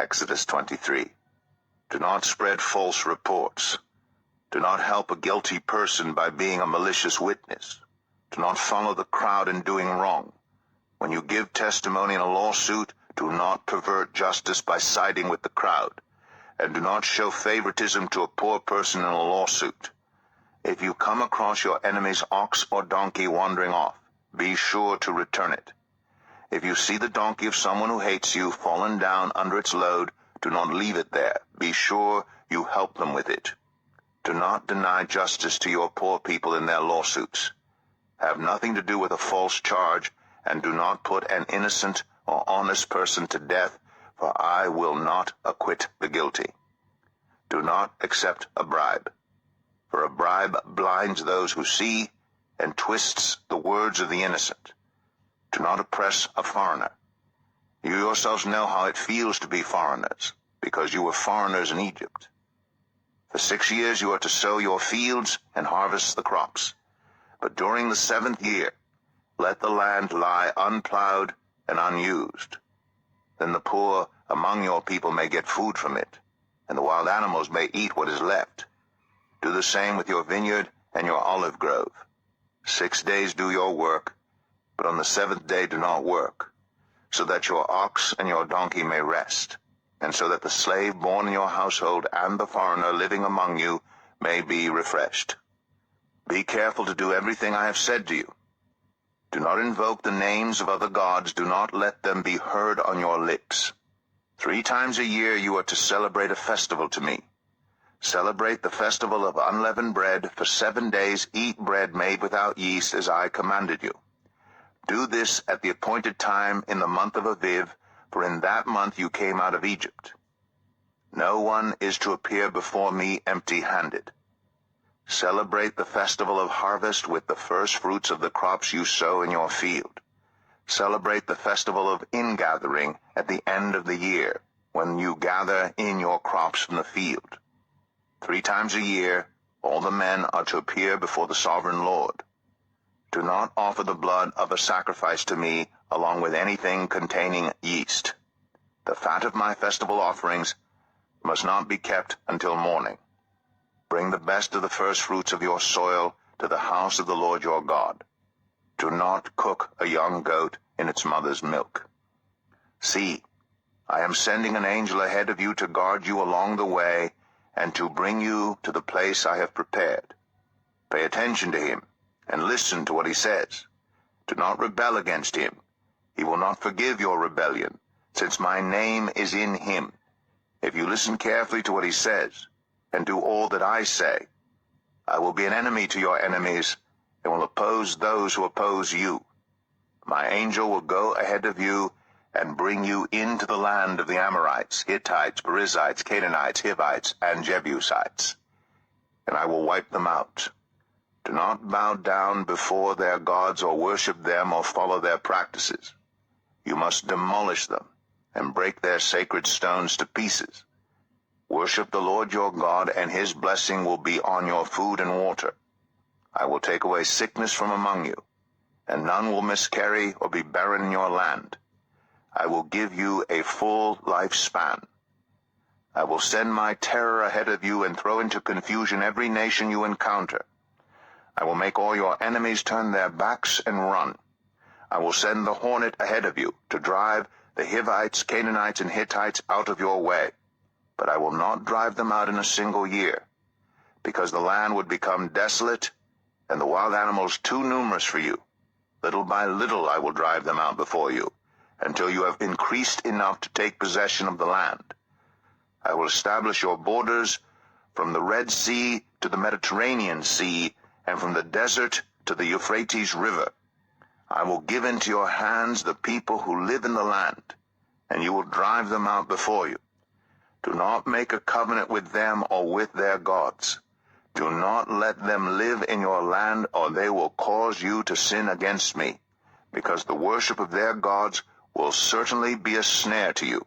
Exodus 23. Do not spread false reports. Do not help a guilty person by being a malicious witness. Do not follow the crowd in doing wrong. When you give testimony in a lawsuit, do not pervert justice by siding with the crowd, and do not show favoritism to a poor person in a lawsuit. If you come across your enemy's ox or donkey wandering off, be sure to return it. If you see the donkey of someone who hates you fallen down under its load, do not leave it there. Be sure you help them with it. Do not deny justice to your poor people in their lawsuits. Have nothing to do with a false charge, and do not put an innocent or honest person to death, for I will not acquit the guilty. Do not accept a bribe, for a bribe blinds those who see and twists the words of the innocent. Do not oppress a foreigner. You yourselves know how it feels to be foreigners, because you were foreigners in Egypt. For 6 years you are to sow your fields and harvest the crops. But during the 7th year, let the land lie unplowed and unused. Then the poor among your people may get food from it, and the wild animals may eat what is left. Do the same with your vineyard and your olive grove. 6 days do your work, but on the 7th day do not work, so that your ox and your donkey may rest, and so that the slave born in your household and the foreigner living among you may be refreshed. Be careful to do everything I have said to you. Do not invoke the names of other gods. Do not let them be heard on your lips. 3 times a year you are to celebrate a festival to me. Celebrate the festival of unleavened bread. For 7 days eat bread made without yeast, as I commanded you. Do this at the appointed time in the month of Aviv, for in that month you came out of Egypt. No one is to appear before me empty-handed. Celebrate the festival of harvest with the first fruits of the crops you sow in your field. Celebrate the festival of ingathering at the end of the year, when you gather in your crops from the field. 3 times a year, all the men are to appear before the sovereign Lord. Do not offer the blood of a sacrifice to me along with anything containing yeast. The fat of my festival offerings must not be kept until morning. Bring the best of the first fruits of your soil to the house of the Lord your God. Do not cook a young goat in its mother's milk. See, I am sending an angel ahead of you to guard you along the way and to bring you to the place I have prepared. Pay attention to him and listen to what he says. Do not rebel against him. He will not forgive your rebellion, since my name is in him. If you listen carefully to what he says, and do all that I say, I will be an enemy to your enemies, and will oppose those who oppose you. My angel will go ahead of you, and bring you into the land of the Amorites, Hittites, Perizzites, Canaanites, Hivites, and Jebusites, and I will wipe them out. Do not bow down before their gods or worship them or follow their practices. You must demolish them and break their sacred stones to pieces. Worship the Lord your God, and his blessing will be on your food and water. I will take away sickness from among you, and none will miscarry or be barren in your land. I will give you a full lifespan. I will send my terror ahead of you and throw into confusion every nation you encounter. I will make all your enemies turn their backs and run. I will send the hornet ahead of you to drive the Hivites, Canaanites, and Hittites out of your way. But I will not drive them out in a single year, because the land would become desolate and the wild animals too numerous for you. Little by little I will drive them out before you, until you have increased enough to take possession of the land. I will establish your borders from the Red Sea to the Mediterranean Sea, and from the desert to the Euphrates River. I will give into your hands the people who live in the land, and you will drive them out before you. Do not make a covenant with them or with their gods. Do not let them live in your land, or they will cause you to sin against me, because the worship of their gods will certainly be a snare to you.